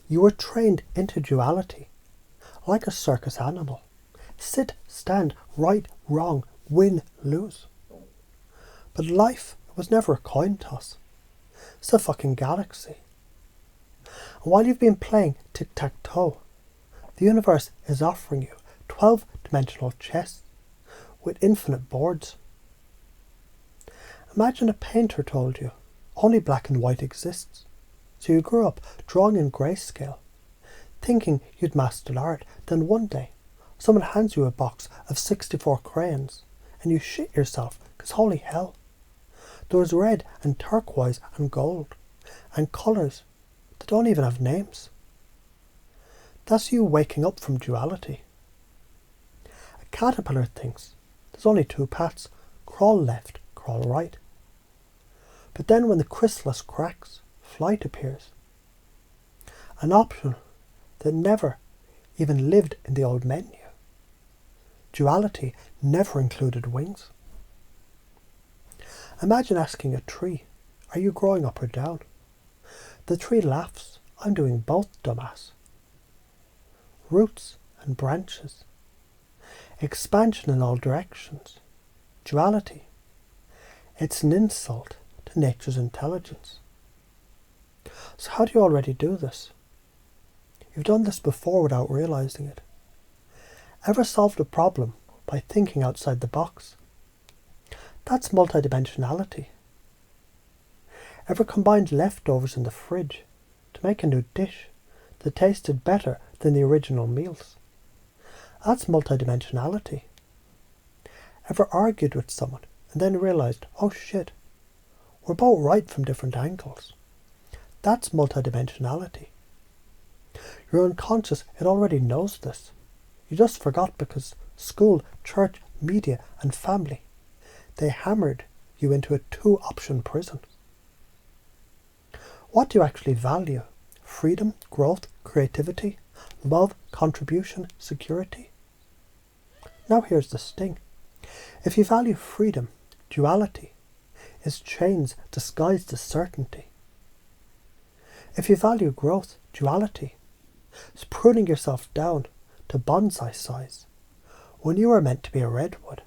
You were trained into duality, like a circus animal. Sit, stand, right, wrong, win, lose. But life was never a coin toss. It's a fucking galaxy. And while you've been playing tic-tac-toe, the universe is offering you 12-dimensional chess with infinite boards. Imagine a painter told you only black and white exists. So you grew up drawing in grayscale, thinking you'd mastered art. Then one day, someone hands you a box of 64 crayons and you shit yourself because holy hell, there was red and turquoise and gold and colours that don't even have names. That's you waking up from duality. A caterpillar thinks there's only two paths, crawl left, crawl right. But then when the chrysalis cracks, flight appears. An option that never even lived in the old menu. Duality never included wings. Imagine asking a tree, are you growing up or down? The tree laughs, I'm doing both, dumbass. Roots and branches. Expansion in all directions. Duality. It's an insult to nature's intelligence. So how do you already do this? You've done this before without realizing it. Ever solved a problem by thinking outside the box? That's multidimensionality. Ever combined leftovers in the fridge to make a new dish that tasted better than the original meals? That's multidimensionality. Ever argued with someone and then realized, oh shit, we're both right from different angles? That's multidimensionality. Your unconscious, it already knows this. You just forgot because school, church, media and family, they hammered you into a two-option prison. What do you actually value? Freedom, growth, creativity, love, contribution, security? Now here's the sting. If you value freedom, duality is chains disguised as certainty. If you value growth, duality is pruning yourself down to bonsai size when you were meant to be a redwood.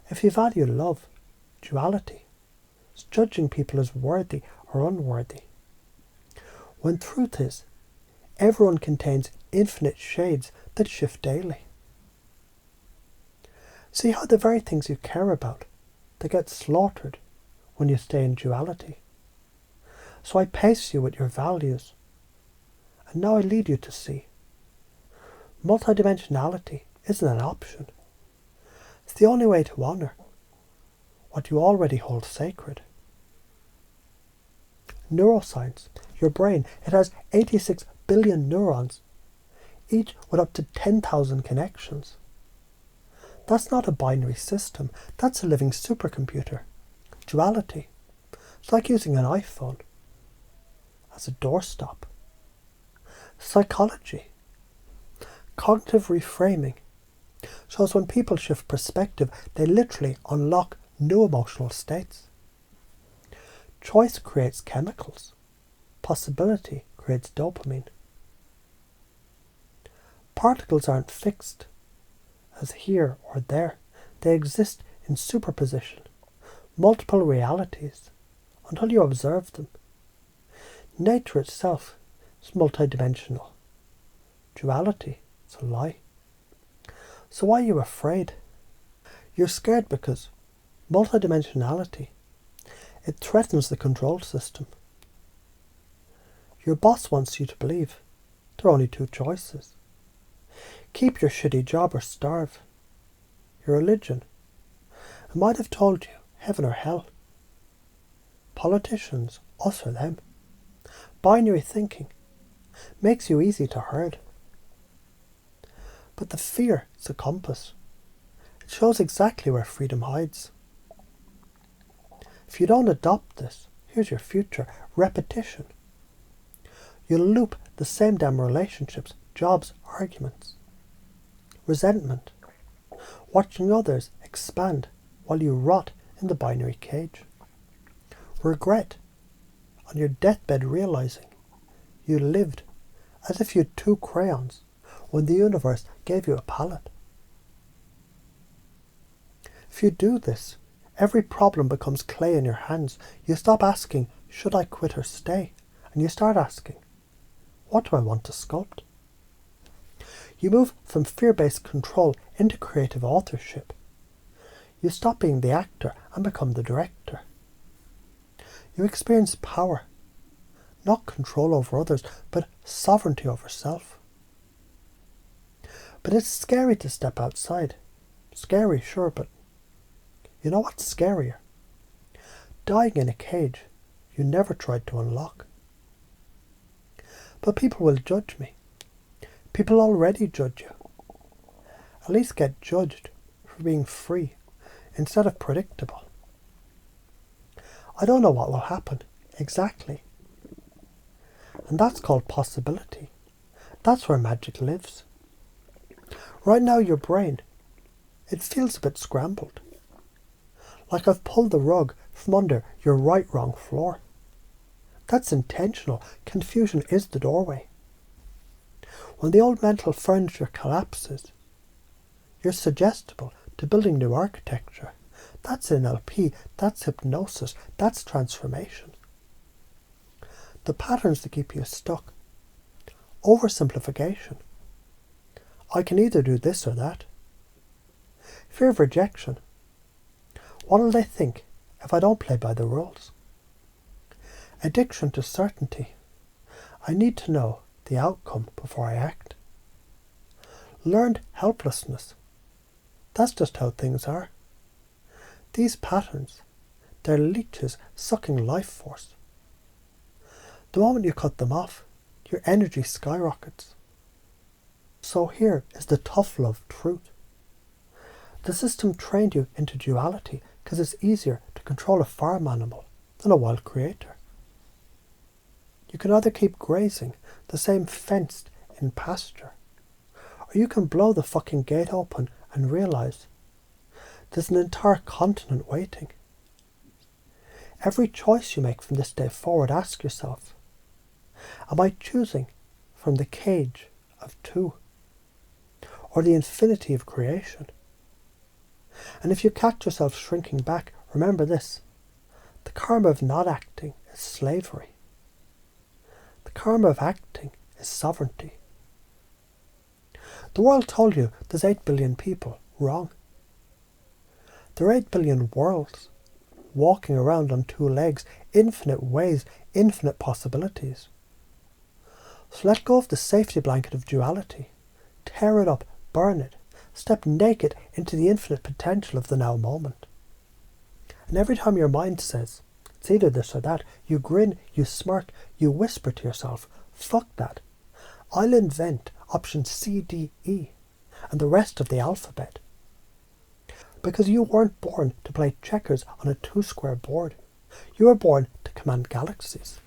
If you value love, duality is judging people as worthy or unworthy, when truth is, everyone contains infinite shades that shift daily. See how the very things you care about, they get slaughtered when you stay in duality. So I pace you with your values, and now I lead you to see. Multidimensionality isn't an option. It's the only way to honour what you already hold sacred. Neuroscience, your brain, it has 86 billion neurons, each with up to 10,000 connections. That's not a binary system, that's a living supercomputer. Duality. It's like using an iPhone as a doorstop. Psychology. Cognitive reframing shows when people shift perspective, they literally unlock new emotional states. Choice creates chemicals. Possibility creates dopamine. Particles aren't fixed as here or there. They exist in superposition, multiple realities, until you observe them. Nature itself is multidimensional. Duality is a lie. So why are you afraid? You're scared because multidimensionality, it threatens the control system. Your boss wants you to believe there are only two choices. Keep your shitty job or starve. Your religion, it might have told you heaven or hell. Politicians, us or them. Binary thinking makes you easy to herd. But the fear is a compass. It shows exactly where freedom hides. If you don't adopt this, here's your future. Repetition. You'll loop the same damn relationships, jobs, arguments. Resentment. Watching others expand while you rot in the binary cage. Regret. On your deathbed realizing You lived as if you had two crayons when the universe gave you a palette. If you do this, every problem becomes clay in your hands. You stop asking, should I quit or stay? And you start asking, what do I want to sculpt? You move from fear-based control into creative authorship. You stop being the actor and become the director. You experience power, not control over others, but sovereignty over self. But it's scary to step outside. Scary, sure, but you know what's scarier? Dying in a cage you never tried to unlock. But people will judge me. People already judge you. At least get judged for being free instead of predictable. I don't know what will happen exactly. And that's called possibility. That's where magic lives. Right now your brain, it feels a bit scrambled. Like I've pulled the rug from under your right-wrong floor. That's intentional. Confusion is the doorway. When the old mental furniture collapses, you're suggestible to building new architecture. That's NLP, that's hypnosis, that's transformation. The patterns that keep you stuck. Oversimplification. I can either do this or that. Fear of rejection. What will they think if I don't play by the rules? Addiction to certainty. I need to know the outcome before I act. Learned helplessness. That's just how things are. These patterns, they're leeches sucking life force. The moment you cut them off, your energy skyrockets. So here is the tough love truth. The system trained you into duality because it's easier to control a farm animal than a wild creator. You can either keep grazing the same fenced-in pasture, or you can blow the fucking gate open and realise there's an entire continent waiting. Every choice you make from this day forward, ask yourself, am I choosing from the cage of two, or the infinity of creation? And if you catch yourself shrinking back, remember this, the karma of not acting is slavery. The karma of acting is sovereignty. The world told you there's 8 billion people. Wrong. There are 8 billion worlds, walking around on two legs, infinite ways, infinite possibilities. So let go of the safety blanket of duality. Tear it up, burn it, step naked into the infinite potential of the now moment. And every time your mind says, it's either this or that, you grin, you smirk, you whisper to yourself, fuck that. I'll invent option C, D, E, and the rest of the alphabet. Because you weren't born to play checkers on a 2-square board. You were born to command galaxies.